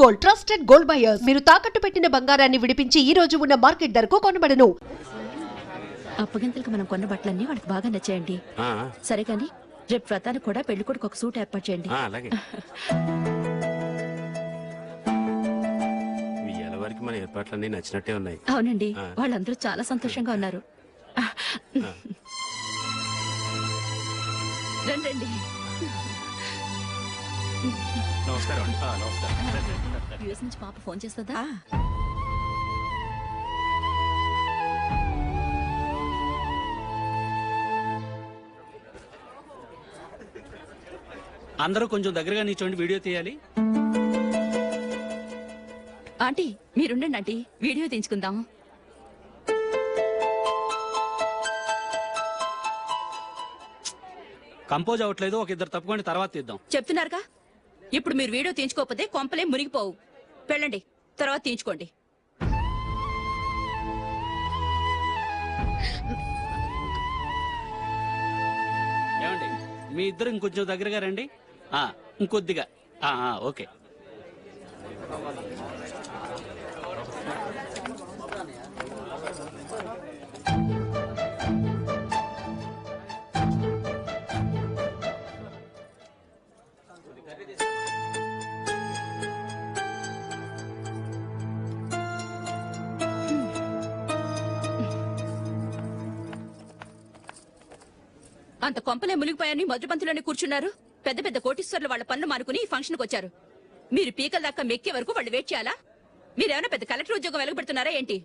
Gold trusted gold buyers మీరు తాకట్టు పెట్టిన బంగారాన్ని విడిపించి ఈ రోజు ఉన్న మార్కెట్ ధరకు కొనబడను. అప్పగింతలకు మనం కొన్న బట్టలన్నీ వాళ్ళకి బాగా నచ్చాయండి. సరే కానీ రేపు వ్రతానికి కూడా పెళ్లి కొడుకు ఒక సూట్ ఏర్పాటు చేయండి. వరకు మన ఏర్పాట్లన్నీ నచ్చినట్టే ఉన్నాయి. అవునండి, వాళ్ళందరూ చాలా సంతోషంగా ఉన్నారు. రండి. నమస్కారం. యూఎస్ నుంచి పాప ఫోన్ చేస్తుందా? అందరూ కొంచెం దగ్గరగా నిల్చోండి, వీడియో తీయాలి. ఆంటీ మీరుండండి ఆంటీ, వీడియో తీయించుకుందాం. కంపోజ్ అవ్వట్లేదు, ఒక ఇద్దరు తప్పుకొని తర్వాత తీద్దాం. చెప్తున్నారుగా, ఇప్పుడు మీరు వీడియో తీయించుకోకపోతే కొంపలే మునిగిపోవు. వెళ్ళండి, తర్వాత తీయించుకోండి. ఏమండి, మీ ఇద్దరు ఇంకొంచెం దగ్గరగా రండి. ఇంకొద్దిగా. ఓకే. అంత కొంపలే మునిగిపోయాని మధురపంతులోనే కూర్చున్నారు. పెద్ద పెద్ద కోటీశ్వర్లు వాళ్ళ పనులు మానుకుని ఈ ఫంక్షన్ కు వచ్చారు. మీరు పీకల దాకా మెక్కే వరకు వాళ్ళు వెయిట్ చేయాలా? మీరేమైనా పెద్ద కలెక్టర్ ఉద్యోగం వెలగబెడుతున్నారా ఏంటి?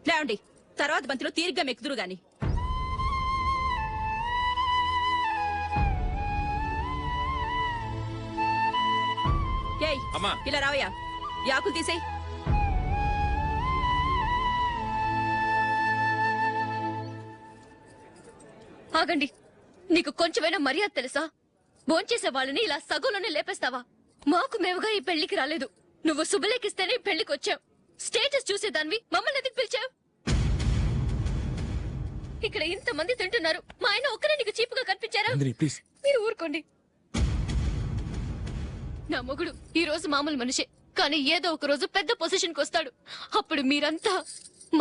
లేవండి, తర్వాత బంతిలో తీరిగ్గా మెక్కుదురు గాని. ఇలా రావయ్యా, యాకులు తీసేయ్. ఆగండి, నీకు కొంచెమైనా మర్యాద తెలుసా? భోంచేసే వాళ్ళని ఇలా సగంలోనే లేపేస్తావా? మాకు మేముగా ఈ పెళ్లికి రాలేదు. నువ్వు శుభలేఖిస్తేనే పెళ్లికి వచ్చావు. స్టేటస్ చూసేదానివి మమ్మల్ని ఎందుకు పిలిచావు? ఇక్కడ ఇంతమంది తింటున్నారు, మా ఆయన ఒక్కరే నీకు చీపుగా కనిపించారా? మీరు ఊరుకోండి. నా మొగుడు ఈ రోజు మామూలు మనిషే, కానీ ఏదో ఒక రోజు పెద్ద పొజిషన్ కు వస్తాడు. అప్పుడు మీరంతా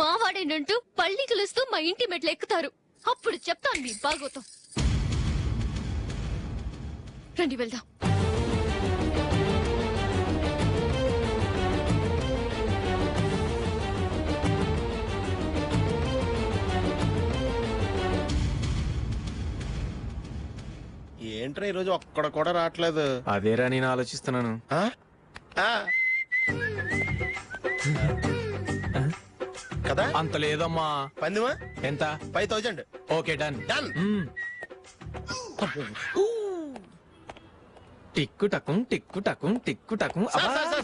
మావాడేనంటూ పళ్ళి కలుస్తూ మా ఇంటి మెట్లు ఎక్కుతారు. అప్పుడు చెప్తాను మీ బాగోతాం. రండి వెళ్దాం. ఏంట్రా ఈరోజు ఒక్కడ కూడా రావట్లేదు? అదేరా నేను ఆలోచిస్తున్నాను. కదా అంత లేదమ్మా. పందిమా ఎంత? 5000. Okay, done. డన్. టిక్కు టకుం టిక్కు టకుం టిక్కు టకుం.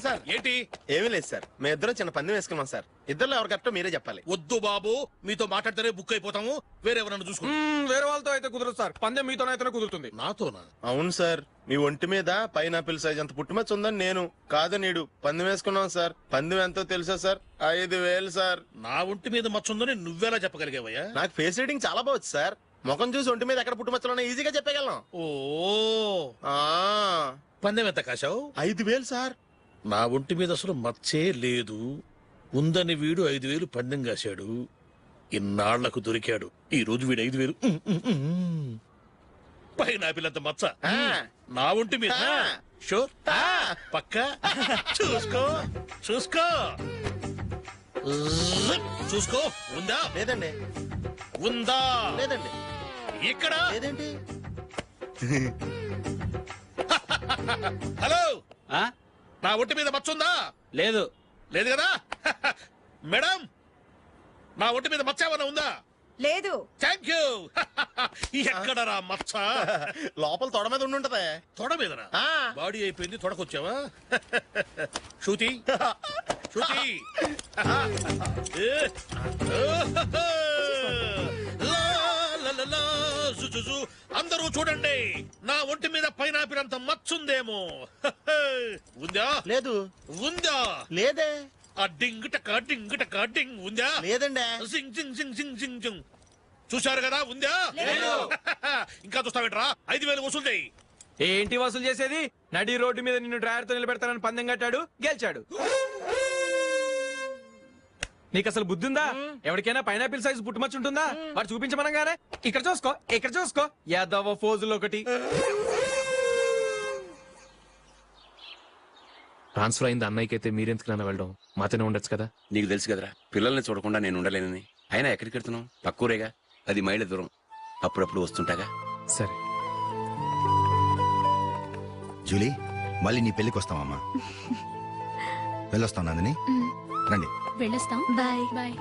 సార్ ఏంటి? ఏమీ లేదు సార్, మేము ఇద్దరు చిన్న పందెం వేసుకున్నాం సార్. ఇద్దరు ఎవరు కరెక్టో మీరే చెప్పాలి. వద్దు బాబు, మీతో మాట్లాడితేనే బుక్ అయిపోతాము. వేరే ఎవరన్నా చూసుకుంటాం. వేరే వాళ్ళతో అయితే కుదరదు సార్, పందెం మీతోనైతేనే కుదురుతుంది. నాతోనా? అవును సార్, మీ ఒంటి మీద పైనాపిల్ సైజ్ అంత పుట్టుమచ్చ ఉందని నేను కాదనీడు పందెం వేసుకున్నాం సార్. పందెం ఎంతో తెలుసా సార్? 5000 సార్. నా ఒంటి మీద మచ్చ ఉందని నువ్వెలా చెప్పగలిగావయ్యా? నాకు ఫేస్ రీడింగ్ చాలా బాగుంది సార్. ముఖం చూసి ఒంటి మీద ఎక్కడ పుట్టుమచ్చలో ఈజీగా చెప్పగలను. ఓ, పందెం ఎంత కాశావు? 5000 సార్. నా ఒంటి మీద అసలు మచ్చే లేదు. ఉందని వీడు 5000 పందెం కాశాడు. ఇన్నాళ్లకు దొరికాడు. ఈ రోజు వీడు 5000. పైనాపిల్ అంత మచ్చ నా ఒంటి మీద. షూర్? పక్క చూసుకో చూసుకో చూసుకో. ఉందా? లేదండి. ఉందా? లేదండి. ఇక్కడ లేదేంటి? హలో, నా ఒంటి మీద మచ్చ ఉందా? లేదు. లేదు కదా? మేడం, నా ఒంటి మీద మచ్చ ఏమన్నా ఉందా? లేదు. Thank you. ఎక్కడరా మచ్చ? లోపల తొడ మీద ఉండుంటదే. తొడ మీదనా? బాడీ అయిపోయింది, తొడకొచ్చావా? శృతి శృతి, అందరూ చూడండి, నా ఒంటి మీద పైనాపిల్ అంత మచ్చుందేమో. ఉందా? లేదు. ఉందా? లేదే. ఆ డింగ్ టక డింగ్ టక డింగ్ ఉందా? లేదండి. సింగ్ సింగ్ సింగ్ సింగ్ సింగ్ సింగ్. చూశారు కదా? ఉందా? ఇంకా చూస్తావేంట్రా? 5000 వసూలు చేయి. ఏంటి వసూలు చేసేది? నడి రోడ్డు మీద నిన్ను డ్రైవర్తో నిలబెడతానని పందెం కట్టాడు, గెలిచాడు. నీకు అసలు బుద్ధి ఉందా? ఎవరికైనా పైనాపిల్ సైజ్ పుట్టుమచ్చ ఉంటుందా? వాడు చూపించమనగానే ఇక్కడ చూసుకో, ఇక్కడ చూసుకో, యాదవ ఫోజులు ఒకటి. ట్రాన్స్ఫర్ అయింది అన్నయ్యకి అయితే మీరెందుకు నాన్న వెళ్ళడం? మాతోనే ఉండొచ్చు కదా. నీకు తెలుసు కదరా, పిల్లల్ని చూడకుండా నేను ఉండలేనని. అయినా ఎక్కడికి వెళ్తున్నావు? పక్కూరేగా, 10 మైళ్ళ దూరం. అప్పుడప్పుడు వస్తుంటాగా. సరే. జూలీ, మళ్ళీ నీ పెళ్లికి వస్తామమ్మా. వెళ్ళొస్తాం నందిని, రండి. వెళ్ళొస్తాం. Bye bye.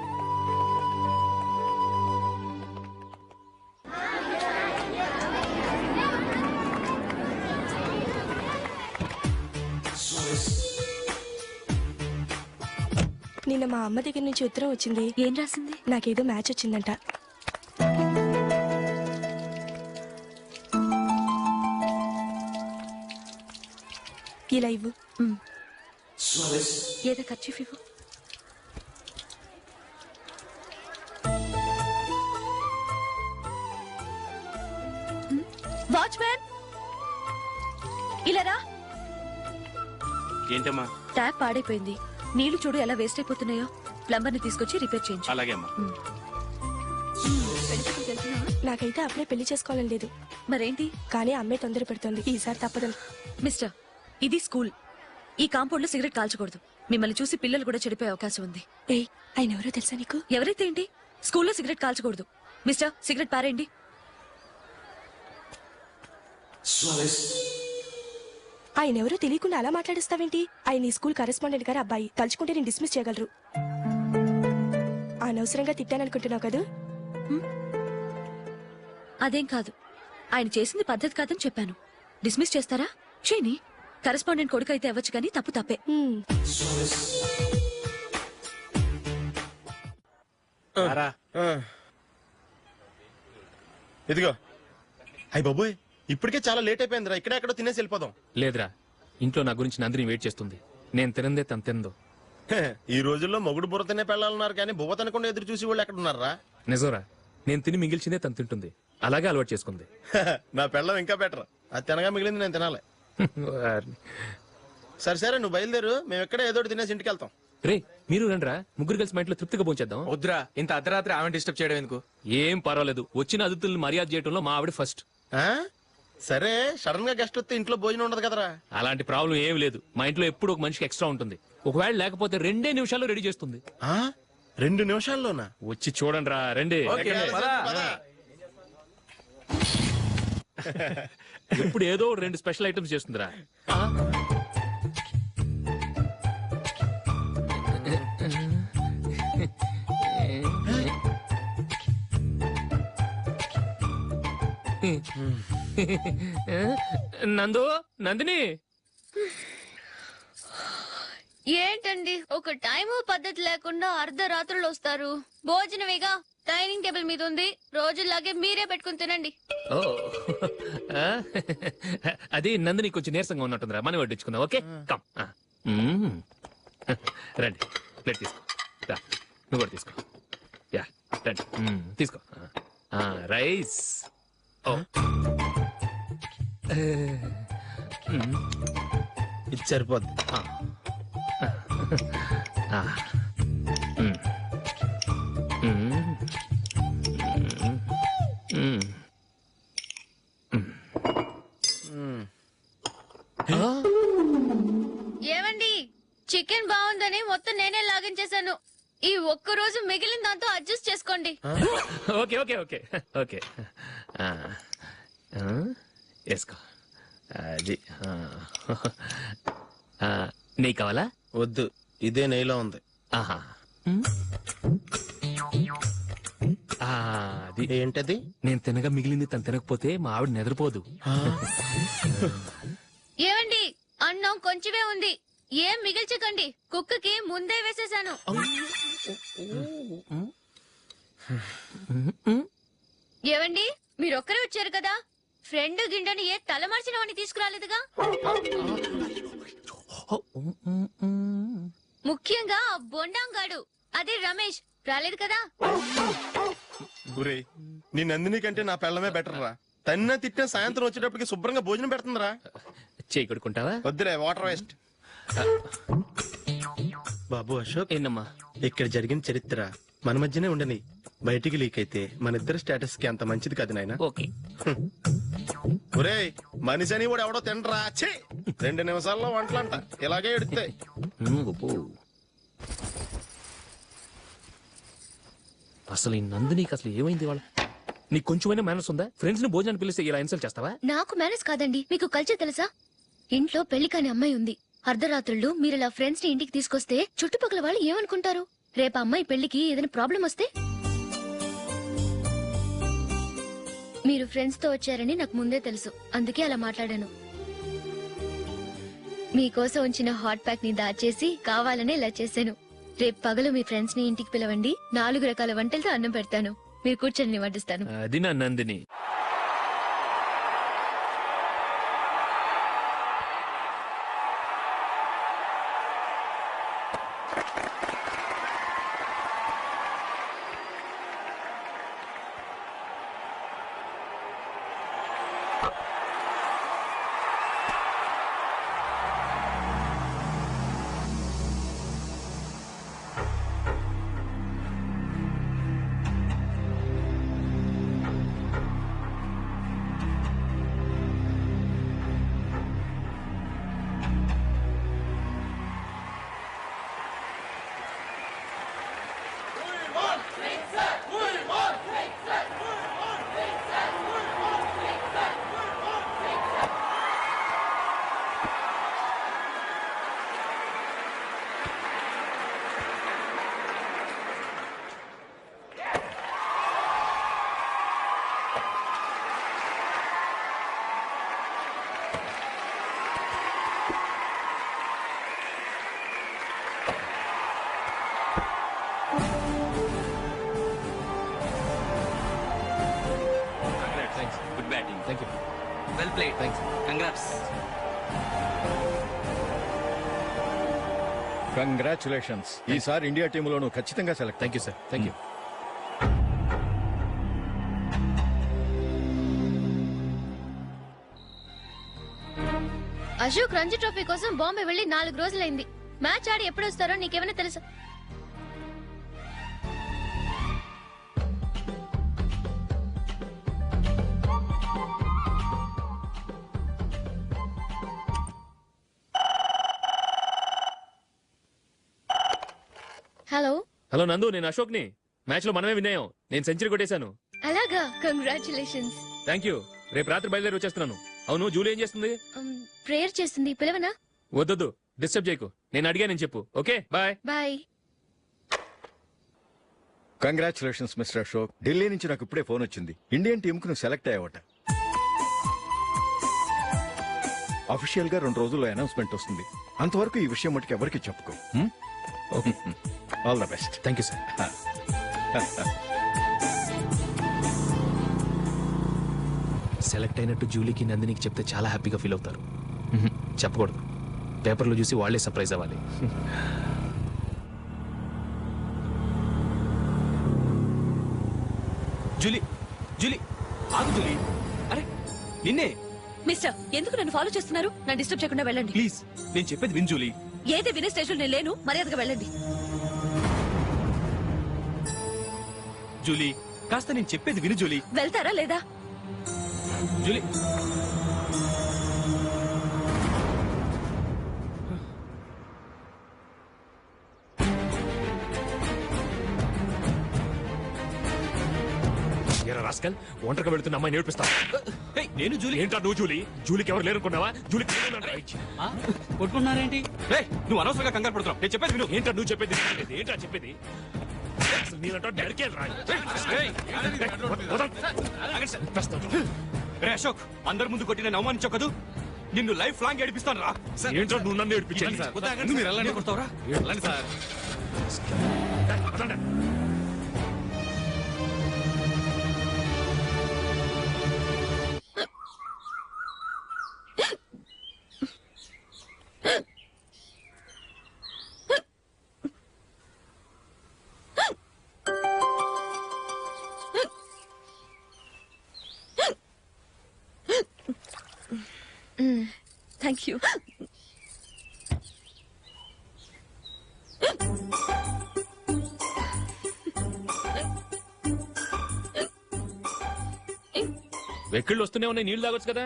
నిన్న మా అమ్మ దగ్గర నుంచి ఉత్తరం వచ్చింది. ఏం రాసింది? నాకేదో మ్యాచ్ వచ్చిందంట. ఇలా ఇవ్వు. ఏదో ఖర్చు ఇవ్వు. వాచ్మ్యాన్, ఇలా రా. ఏంటమ్మా? ట్యాప్ పాడైపోయింది. నీళ్లు చూడు ఎలా వేస్ట్ అయిపోతున్నాయో. ప్లంబర్ ని తీసుకొచ్చి రిపేర్ చేయించు. అలాగే అమ్మా. నాకైతే అప్పుడే పెళ్లి చేసుకోవాలని లేదు. మరేంటి? కానీ అమ్మే తొందర పెడుతోంది. ఈసారి తప్పదు. మిస్టర్, ఇది స్కూల్. ఈ కాంపౌండ్ లో సిగరెట్ కాల్చకూడదు. మిమ్మల్ని చూసి పిల్లలు కూడా చెడిపోయే అవకాశం ఉంది. ఏయ్, ఆయన ఎవరో తెలుసా నీకు? ఎవరైతే ఏంటి, స్కూల్లో సిగరెట్ కాల్చకూడదు. మిస్టర్, సిగరెట్ పారేయండి. ఆయన ఎవరో తెలియకుండా అలా మాట్లాడిస్తావేంటి? ఆయన ఈ స్కూల్ కరెస్పాండెంట్ గారు అబ్బాయి. తలుచుకుంటే నేను డిస్మిస్ చేయగలరు. అనవసరంగా తిట్టాననుకుంటున్నావు కదా? అదేం కాదు. ఆయన చేసింది పద్ధతి కాదని చెప్పాను. డిస్మిస్ చేస్తారా? చేయని. కరెస్పాండెంట్ కొడుకు అయితే అవ్వచ్చు, కానీ తప్పు తప్పే. ఇదిగో. అయ్య బాబోయ్, ఇప్పటికే చాలా లేట్ అయిపోయిందిరా. ఇక్కడే ఎక్కడో తినేసి వెళ్ళిపోదాం. లేదురా, ఇంట్లో నా గురించి నందిని వెయిట్ చేస్తుంది. నేను తినందే తను తిందో. ఈ రోజుల్లో మొగుడు బుర్ర తినే పెళ్ళాలన్నారు, కానీ బువ్వ తినకుండా ఎదురు చూసి వాళ్ళు ఎక్కడ ఉన్నారా? నిజంరా, నేను తిని మిగిల్చిందే తను తింటుంది. అలాగే అలవాటు చేసుకుంది. నా పెళ్ళం ఇంకా బెటర్. అది తినగా మిగిలింది నేను తినాలి. సరే సరే, నువ్వు బయలుదేరు. మేము ఎక్కడ ఏదో ఒకటి తినేసి ఇంటికి వెళ్తాం. రే, మీరు రండిరా, ముగ్గురు కలిసి మా ఇంట్లో తృప్తిగా పోంచేద్దాం. వద్దురా, ఇంత అర్ధరాత్రి ఆమె డిస్టర్బ్ చేయడం ఎందుకు? ఏం పర్వాలేదు, వచ్చిన అతిథుల్ని మర్యాద చేయడంలో మా ఆవిడ ఫస్ట్. ఆ? సరే, సడన్ గా గెస్ట్ వస్తే ఇంట్లో భోజనం ఉండదు కదరా. అలాంటి ప్రాబ్లం ఏం లేదు. మా ఇంట్లో ఎప్పుడు ఒక మనిషికి ఎక్స్ట్రా ఉంటుంది. ఒకవేళ లేకపోతే 2 నిమిషాల్లో రెడీ చేస్తుంది. 2 నిమిషాల్లోనా? వచ్చి చూడండి రా, రండి. ఇప్పుడు ఏదో 2 స్పెషల్ ఐటమ్స్ చేస్తుందిరా. నందు, నందిని. ఏంటండి ఒక టైము పద్ధతి లేకుండా అర్ధరాత్రులు వస్తారు? భోజనమేగా, డైనింగ్ టేబుల్ మీద ఉంది. రోజులాగే మీరే పెట్టుకుని తినండి. ఓ, అది నందిని కొంచెం నీరసంగా ఉన్నట్టుందిరా. మనం వడ్డించుకుందాం. Okay, come. రండి, ప్లేట్ తీసుకో. రా, నువ్వు కూడా తీసుకో. యా, రండి, తీసుకో. రైస్. ఓ, ఇది సరిపోద్ది. ఏమండి, చికెన్ బాగుందని మొత్తం నేనే లాగించేశాను. ఈ ఒక్క రోజు మిగిలిన దాంతో అడ్జస్ట్ చేసుకోండి. Okay okay okay okay. వేసుకో. అది నెయ్యి కావాలా? వద్దు, ఇదే నెయ్యిలో ఉంది. ఆహా, అది ఏంటది? నేను తినగా మిగిలింది తను తినకపోతే మా ఆవిడ నిద్రపోదు. ఏమండి, అన్నం కొంచెమే ఉంది. ఏం మిగిల్చకండి. కుక్కకి ముందే వేసేసాను. ఏవండి, మీరొక్కరే వచ్చారు కదా, ఫ్రెండ్ గిండని ఏ తలమార్చిన వాడిని తీసుకురాలేదుగా. ముఖ్యంగా ఆ బొండాంగాడు, అదే రమేష్, రాలేదు కదా. నీ నందిని కంటే నా పెళ్ళమే బెటర్ రా. తన్న తిట్టిన సాయంత్రం వచ్చేటప్పటికి శుభ్రంగా భోజనం పెడుతుందిరా. చేయి కొడుకుంటావా? వద్దులే, వాటర్ వేస్ట్. బాబు అశోక్, ఏంటమ్మా? ఇక్కడ జరిగిన చరిత్ర మన మధ్యనే ఉండని. బయటికి లీక్ అయితే మన ఇద్దరు స్టేటస్ కి అంత మంచిది కాదు నాయన. ఓకే. ఒరేయ్, మనిషి అని కూడా ఎవడో తినరా. 2 నిమిషాల్లో వంటలంట ఇలాగే ఎడుతాయి. అసలు ఈ నందినికి అసలు ఏమైంది? వాళ్ళ నీకు కొంచెమైనా మేనర్స్ ఉందా? ఫ్రెండ్స్ ని భోజనాన్ని పిలిస్తే ఇలా ఇన్సల్ట్ చేస్తావా? నాకు మేనేజ్ కాదండి, మీకు కల్చర్ తెలుసా? ఇంట్లో పెళ్లి కాని అమ్మాయి ఉంది. అర్ధరాత్రుళ్ళు మీరు ఇలా ఫ్రెండ్స్ ని ఇంటికి తీసుకొస్తే చుట్టుపక్కల వాళ్ళు ఏమనుకుంటారు? రేపు అమ్మాయి పెళ్లికి ఏదైనా ప్రాబ్లం వస్తే? మీరు ఫ్రెండ్స్ తో వచ్చారని నాకు ముందే తెలుసు, అందుకే అలా మాట్లాడాను. మీకోసం ఉంచిన హాట్ ప్యాక్ ని దాచేసి కావాలనే ఇలా చేశాను. రేపు పగలు మీ ఫ్రెండ్స్ ని ఇంటికి పిలవండి, 4 రకాల వంటలతో అన్నం పెడతాను. మీరు కూర్చొని వడ్డిస్తాను. అది నా Nandini. Good batting. Thank you. Well played. Thanks. Congrats. Congratulations. ఈసారి ఇండియా టీంలోనూ ఖచ్చితంగా select. Thank you sir. Thank you. Ashok Ranji trophy కోసం బాంబే వెళ్లి 4 రోజులైంది. మ్యాచ్ ఆడి ఎప్పుడు వస్తారో నీకేమైనా తెలుసా? హలో హలో నందు, నేను అశోక్ ని. మ్యాచ్ లో మనమే విన్ అయ్యాం. నేను సెంచరీ కొట్టేశాను. అలాగా, కంగ్రాచులేషన్స్. Thank you. రేపు రాత్రి బయలుదేరి వచ్చేస్తున్నాను. అవును, జూలీ ఏం చేస్తుంది? ప్రేయర్ చేస్తుంది, పిలవనా? వద్దొద్దు, డిస్టర్బ్ చేయకు. నేను అడిగానని చెప్పు. Okay, bye. Bye. Congratulations mister Ashok. Delhi నుంచి నాకు ఇప్పుడే ఫోన్ వచ్చింది. ఇండియన్ టీమ్ కు నువ్వు సెలెక్ట్ అయ్యావట. అఫీషియల్ గా 2 రోజుల్లో అనౌన్స్మెంట్ వస్తుంది. అంతవరకు ఈ విషయం మటుకు ఎవరికి చెప్పుకో. Okay. All the best. Thank you sir. Select అయినట్టు జూలీకి నందినికి చెప్తే చాలా హ్యాపీగా ఫీల్ అవుతారు. చెప్పకూడదు, పేపర్లో చూసి వాళ్లే సర్ప్రైజ్ అవ్వాలి. జూలీ, జూలీ, ఆగు జూలీ. అరే నిన్నే. మిస్టర్, ఎందుకు నన్ను ఫాలో చేస్తున్నారు? నన్ను డిస్టర్బ్ చేయకుండా వెళ్ళండి ప్లీజ్. నేను చెప్పేది విన్ జూలీ. ఏదే వినే స్టేజ్ లో నేను లేను. మర్యాదగా వెళ్ళండి. జూలీ, కాస్త నేను చెప్పేది విను జూలీ. వెళ్తారా లేదా? జూలీ, రాస్కల్, ఒంటరిగా వెళ్తున్న అమ్మాయి నేర్పిస్తా. నేను జూలీ. ఏంటా నువ్వు జూలీ? జూలీకి ఎవరు లేరనుకున్నావా? జూలీకి కొట్టుకున్నారేంటి? నువ్వు అనవసరంగా కంగారు పడుతున్నావు. నేను చెప్పేది విను. ఏంటా నువ్వు చెప్పేది? ఏంటా చెప్పేది? అసలు నేనంటా డాడీకే రా. రే అశోక్, అందరి ముందు కొట్టి నేను అవమానించావు కదూ. నిన్ను లైఫ్ లాంగ్ ఏడిపిస్తాను రా. ఏంటో నువ్వు నన్ను ఏడిపించాలి. మీరు ఎలా కొడతావురా? Sir thank you. వెక్కిళ్ళు వస్తూనే ఉన్నాయి, నీళ్లు తాగొచ్చు కదా.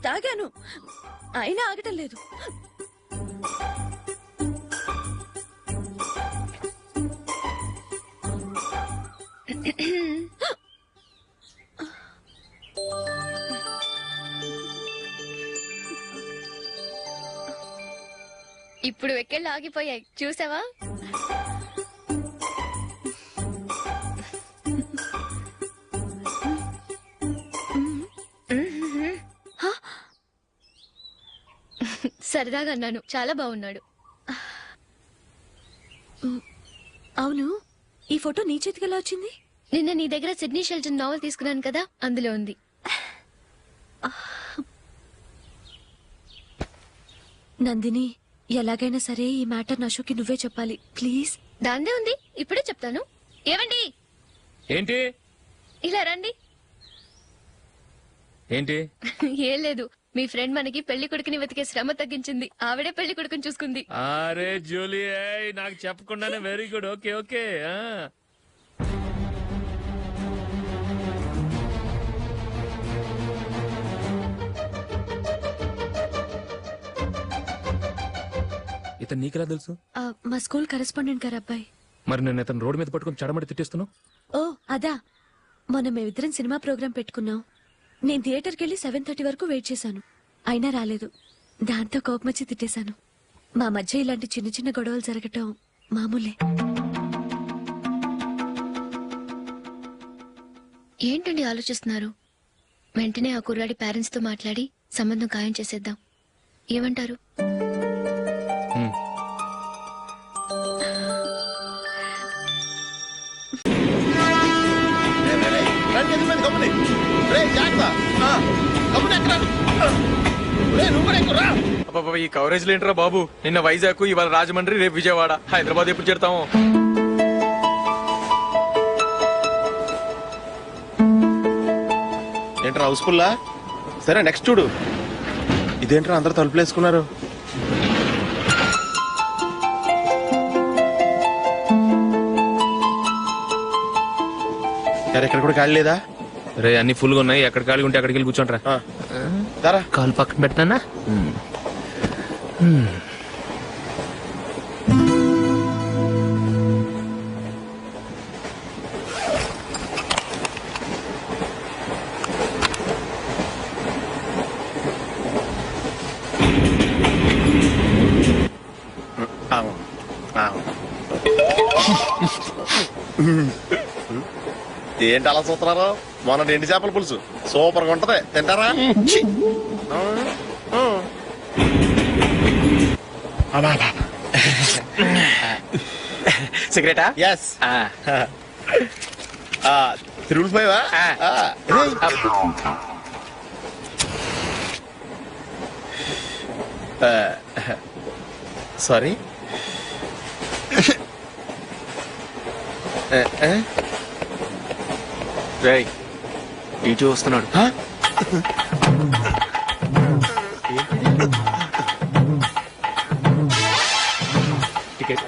తాగాను, అయినా ఆగటం లేదు. ఇప్పుడు వెక్కిళ్ళు ఆగిపోయాయి, చూసావా? సరదాగా అన్నాను, చాలా బాగున్నాడు. అవును, ఈ ఫోటో నీ చేతికి ఎలా వచ్చింది? నిన్న నీ దగ్గర సిడ్నీ షెల్టన్ నావెల్ తీసుకున్నాను కదా, అందులో ఉంది. నందిని, ఎలాగైనా సరే ఈ మ్యాటర్ అశోక్కి నువ్వే చెప్పాలి ప్లీజ్. దాందే ఉంది, ఇప్పుడే చెప్తాను. ఏవండి, ఏంటి ఇలా రండి. ఏంటి? ఏం లేదు, మీ ఫ్రెండ్ మనకి పెళ్లి కొడుకుని వెతికే శ్రమ తగ్గించింది. ఆవిడే పెళ్లి కొడుకుని చూసుకుంది. అరే జూలీ, నాకు చెప్పకుండానే వెరీ గుడ్. Okay okay. ఇతను నీకెలా తెలుసు? మా స్కూల్ కరెస్పాండెంట్ గారు అబ్బాయి. మరి నేను ఇతను రోడ్డు మీద పట్టుకుని చడమడి తిట్టేస్తున్నావు. ఓ అదా, మొన్న మేమిద్దరం సినిమా ప్రోగ్రాం పెట్టుకున్నాం. నేను థియేటర్కి వెళ్ళి 7:30 వరకు వెయిట్ చేశాను, అయినా రాలేదు. దాంతో కోపం వచ్చి తిట్టేశాను. మా మధ్య ఇలాంటి చిన్న చిన్న గొడవలు జరగటం మామూలే. ఏంటండి ఆలోచిస్తున్నారు? వెంటనే ఆ కుర్రాడి పేరెంట్స్ తో మాట్లాడి సంబంధం ఖాయం చేసేద్దాం. ఏమంటారు? ఈ కవరేజ్ లేంట్రా బాబు. నిన్న వైజాగ్, ఇవాళ రాజమండ్రి, రేపు విజయవాడ, హైదరాబాద్ ఎప్పుడు చేరుతాము? ఏంట్రా హౌస్ఫుల్లా? సరే నెక్స్ట్ చూడు. ఇదేంట్రా అందరు తలుపులు వేసుకున్నారు? ఇక్కడ కూడా ఖాళీ లేదా? రే, అన్ని ఫుల్ గా ఉన్నాయి. ఎక్కడ ఖాళీ ఉంటే అక్కడికి వెళ్ళి కూర్చోంటారా. కాలు పక్కన పెట్టినా. ఏంటి అలా చూస్తున్నారు? మొన్న ఎండి చేపల పులుసు సూపర్ గా ఉంటది, తింటారా? సిగరెటా? ఎస్. 355 సారీ. రేయ్, ఇటు వస్తున్నాడు. టికెట్.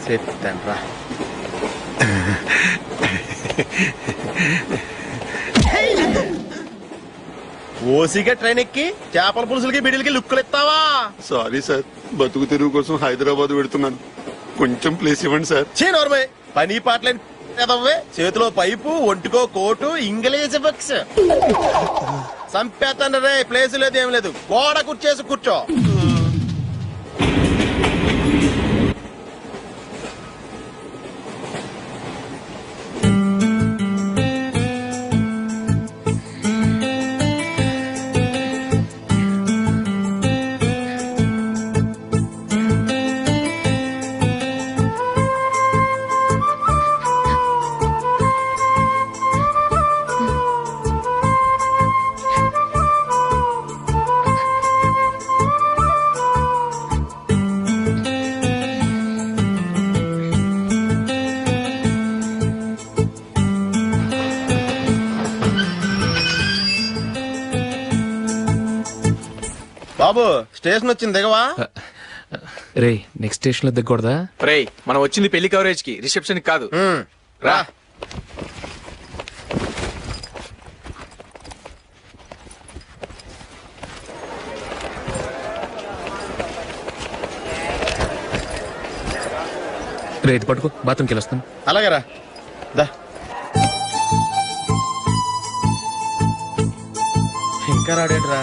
చెప్తాను రా. ఓసిగా ట్రైన్ ఎక్కి చేపల పులుసులకి బిడిలకి లుక్కులు ఇస్తావా? సారీ సార్, బతుకు తెరువు కోసం హైదరాబాద్ పెడుతున్నాను, కొంచెం ప్లేస్ ఇవ్వండి సార్. చేయనోర్మే, పని పాటలేని ఎదవ్వే. చేతిలో పైపు, ఒంటికో కోటు, ఇంగ్లీష్ బుక్స్. సంపేతాను రే, ప్లేస్ లేదు ఏం లేదు, గోడ కూర్చేసి కూర్చో. బాబు స్టేషన్ వచ్చింది దిగవా? రే నెక్స్ట్ స్టేషన్ లో దిగకూడదా? రేయ్ మనం వచ్చింది పెళ్లి కవరేజ్ కి, రిసెప్షన్ కాదు. రా. రే ఇది పట్టుకో, బాత్రూమ్కి వెళ్ళొస్తాను. అలాగే రా. దా. ఇంకా రాడేట్రా?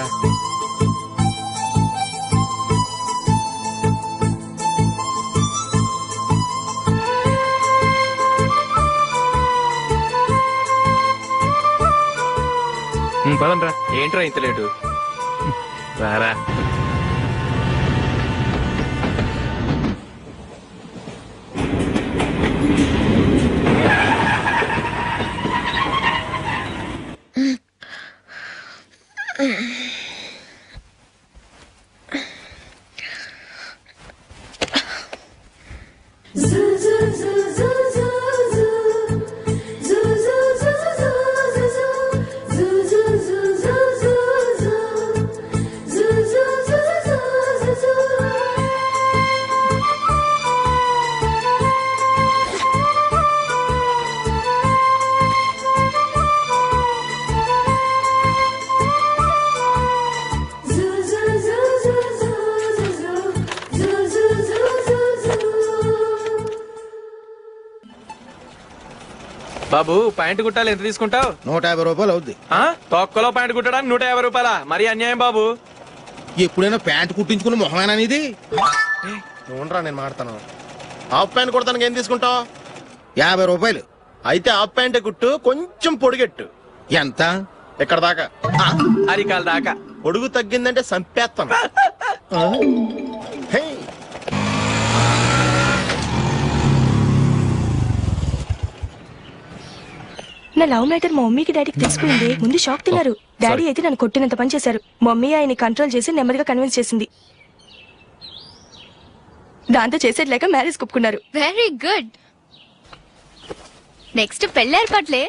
పదండ్రా. ఏంట్రా ఇంత లేటు? రారా. బాబు ప్యాంటు కుట్టాలి, ఎంత తీసుకుంటావు? 150 రూపాయలు అవుద్ది. తొక్కలో ప్యాంటు కుట్టడానికి 150 రూపాయల? మరి అన్యాయం బాబు. ఎప్పుడైనా ప్యాంట్ కుట్టించుకున్న మొహమేనా ఇది? నువ్వురా, నేను మాడతాను. హాఫ్ ప్యాంట్ కుడతానికి ఏం తీసుకుంటావు? 50 రూపాయలు. అయితే హాఫ్ ప్యాంటే కుట్టు, కొంచెం పొడిగెట్టు. ఎంత? ఇక్కడ దాకా, అరికాల దాకా. పొడుగు తగ్గిందంటే సంపేస్తాను. నా లవ్ మ్యాటర్ మా మమ్మీకి డాడీకి తెలిసిపోయింది. ముందు షాక్ తిన్నారు. డాడీ అయితే నన్ను కొట్టినంత పని చేశారు. మమ్మీ ఆయన్ని కంట్రోల్ చేసి నెమ్మదిగా కన్విన్స్ చేసింది. దాంతో చేసేట్లేక మ్యారేజ్ ఒప్పుకున్నారు. Very good. నెక్స్ట్ పెళ్లి ఏర్పాట్లే.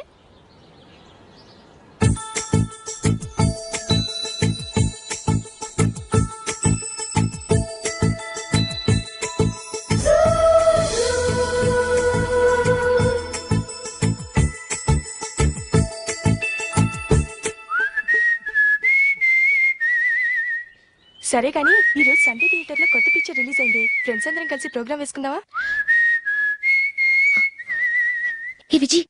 సరే కానీ ఈ రోజు సండే థియేటర్ లో కొత్త పిక్చర్ రిలీజ్ అయింది. ఫ్రెండ్స్ అందరం కలిసి ప్రోగ్రామ్ వేసుకుందామా? ఈ విజి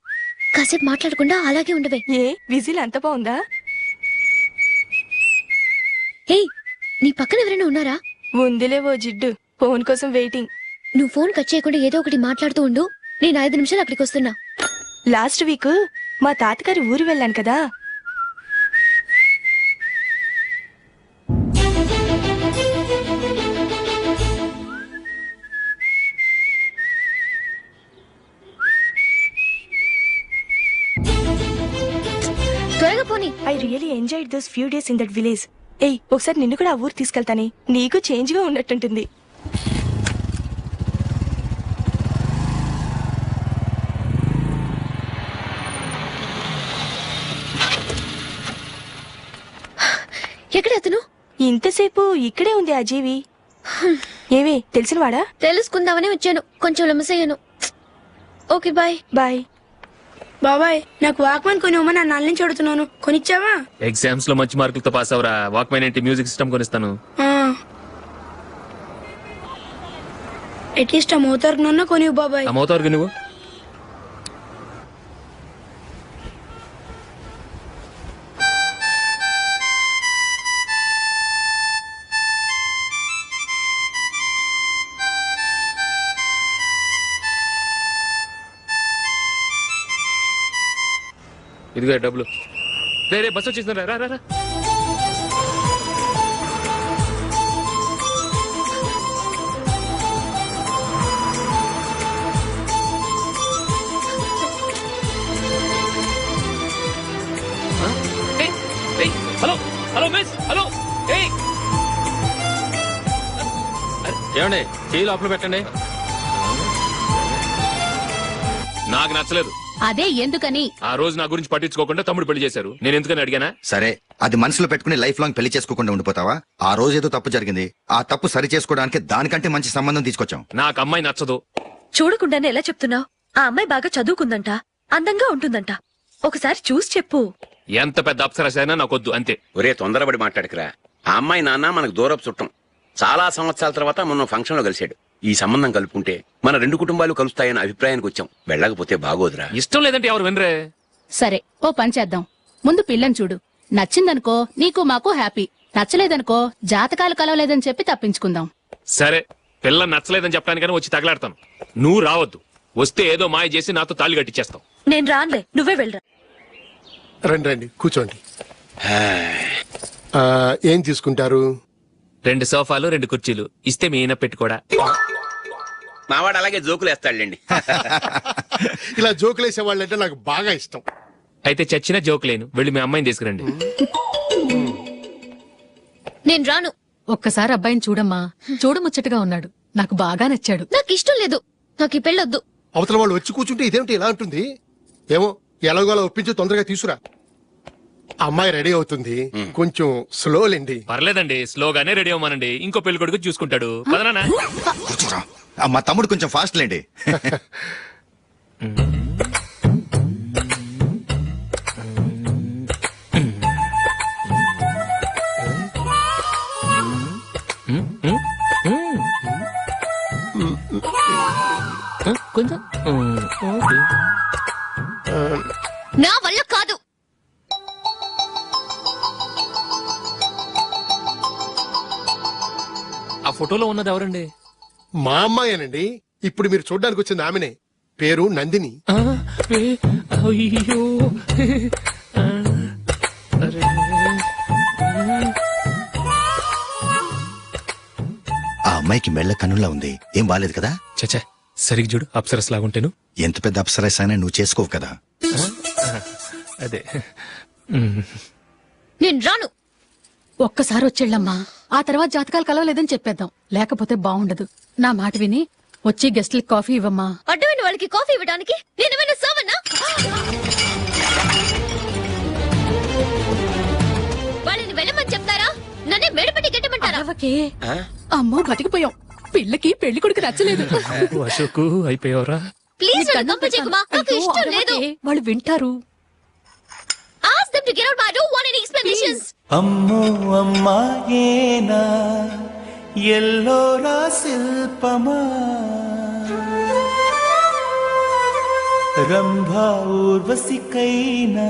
కాసేపు మాట్లాడకుండా అలాగే ఉండవే. ఏ విజిల్ అంత బాగుందా? హే, నీ పక్కన ఎవరైనా ఉన్నారా? ఉందిలే ఓ జిడ్డు, ఫోన్ కోసం వెయిటింగ్. నువ్వు ఫోన్ కట్ చేయకుండా ఏదో ఒకటి మాట్లాడుతూ ఉండు. నేను 5 నిమిషాలు అక్కడికి వస్తున్నా. లాస్ట్ వీక్ మా తాతగారి ఊరు వెళ్ళాను కదా. త్వరగా పోనీ. I really enjoyed those few days in that village. ఏయ్, ఒకసారి నిన్ను కూడా ఆ ఊరు తీసుకెళ్తానే, నీకు చేంజ్ గా ఉన్నట్టుంటుంది. ఎక్కడ అతను? ఇంతసేపు ఇక్కడే ఉంది ఆ జీవి. ఏవే తెలిసినవాడా? తెలుసుకుందామని వచ్చాను, కొంచెం లెమసయ్యాను. Okay bye. బాయ్. బాబాయ్, నాకు వాక్మెన్ కొనివ్వమని నా నాన్న నుంచి అడుగుతున్నాను, కొనిచ్చావా? ఎగ్జామ్స్ లో మంచి మార్కులతో పాస్ అవరా. వాక్మెన్ ఏంటి, మ్యూజిక్ సిస్టమ్ కొనిస్తాను. అట్లీస్ట్ ఆ మోతార్కు నన్న కొనివ్వు బాబాయ్. ఆ మోతార్కు నువ్వు ఇదిగో డబ్బులు. రే బస్ వచ్చేసిందా, రా రా రా. Hello hello miss, hello. ఏమండి, చేయి లోపల పెట్టండి. నాకు నచ్చలేదు. అదే ఎందుకని ఆ రోజు నా గురించి పట్టించుకోకుండా తమ్ముడు పెళ్లి చేశారు. నేను ఎందుకని అడిగానా? సరే, అది మనసులో పెట్టుకుని లైఫ్ లాంగ్ పెళ్లి చేసుకోకుండా ఉండిపోతావా? ఆ రోజు ఏదో తప్పు జరిగింది, ఆ తప్పు సరి చేసుకోవడానికి దానికంటే మంచి సంబంధం తీసుకొచ్చాం. నాకు అమ్మాయి నచ్చదు. చూడకుండానే ఎలా చెప్తున్నావు? ఆ అమ్మాయి బాగా చదువుకుందంట, అందంగా ఉంటుందంట. ఒకసారి చూసి చెప్పు. ఎంత పెద్ద అప్సరస అయినా నాకొద్దు, అంతే. ఒరే తొందరపడి మాట్లాడకురా. ఆ అమ్మాయి నాన్న మనకు దూరపు చుట్టం. చాలా సంవత్సరాల తర్వాత మొన్న ఫంక్షన్ లో కలిశాడు. ఈ సంబంధం కలుపుకుంటే మన 2 కుటుంబాలు కలుస్తాయన్న అభిప్రాయానికి వచ్చాం. వెళ్ళకపోతే బాగోదురా. ఇష్టం లేదంటే ఎవరు వినరే. సరే, ఓ పని చేద్దాం. ముందు పిల్లని చూడు. నచ్చిందనుకో నీకు మాకు హ్యాపీ. నచ్చలేదనుకో జాతకాలు కలవలేదని చెప్పి తప్పించుకుందాం. సరే, పిల్ల నచ్చలేదని చెప్పడానికని వచ్చి తగలాడతాను. నువ్వు రావద్దు. వస్తే ఏదో మాయ చేసి నాతో తాళి కట్టించేస్తావు. నేను రానులే, నువ్వే వెళ్ళరా. రండి రండి, కూర్చోండి. ఏం తీసుకుంటారు? 2 సోఫాలు 2 కుర్చీలు ఇస్తే మీ ఈయన పెట్టుకోడా. మావాడు అలాగే జోకులు వేస్తాడులేండి. ఇలా జోకులేసే వాళ్ళంటే నాకు బాగా ఇష్టం. అయితే చచ్చిన జోక్ లేను. వెళ్ళి మీ అమ్మాయిని తీసుకురండి. నేను రాను. ఒక్కసారి అబ్బాయిని చూడమ్మా. చూడముచ్చటగా ఉన్నాడు. నాకు బాగా నచ్చాడు. నాకు ఇష్టం లేదు. నాకు ఈ పెళ్ళొద్దు. అవతల వాళ్ళు వచ్చి కూర్చుంటే ఇదేమిటి ఇలా ఉంటుంది? ఏమో ఎలాగోలా ఒప్పించి తొందరగా తీసుకురా. అమ్మాయి రెడీ అవుతుంది, కొంచెం స్లోలేండి. పర్లేదండి, స్లోగానే రెడీ అవ్వమానండి. ఇంకో పెళ్లి కొడుకు చూసుకుంటాడు. పదనా. మా తమ్ముడు కొంచెం ఫాస్ట్ లేండి. కొంచెం నా వల్ల కాదు. ఆ ఫోటోలో ఉన్నది ఎవరండి? మా అమ్మాయేనండి. ఇప్పుడు మీరు చూడడానికి వచ్చింది ఆమెనే. పేరు నందిని. అయ్యో, ఆ అమ్మాయికి మెళ్ళ కన్నులా ఉంది. ఏం బాలేదు కదా? చచ్చా, సరిగ్గా చూడు. అప్సరస్ లాగుంటేను. ఎంత పెద్ద అప్సరస్ అయినా నువ్వు చేసుకోవు కదా. అదే. నేను రాను. ఒక్కసారి వచ్చేళ్ళమ్మా. ఆ తర్వాత జాతకాలు కలవలేదని చెప్పేద్దాం. లేకపోతే బాగుండదు. నా మాట విని వచ్చి గెస్ట్లకి కాఫీ ఇవ్వమ్మా. అడ్డమైన వాళ్ళకి కాఫీ ఇవ్వడానికి నేనేమైనా సావన్నా? వాళ్ళని వెళ్ళమని చెప్తారా? నన్నే మేడపట్టి గెట్టమంటారా? అమ్మో, బతికిపోయాం. పిల్లకి పెళ్లి కొడుకు నచ్చలేదు. అశోకు అయిపోయావరా? ప్లీజ్ నన్ను కంపచేయకుమా. నాకు ఇష్టం లేదు. వాళ్ళు వింటారు. Ask them to get out. I don't want any explanations. అమ్మో అమ్మాయేనా ఎల్లోరా శిల్పమా రంభా ఊర్వశికైనా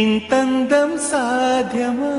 ఇంతందం సాధ్యమా?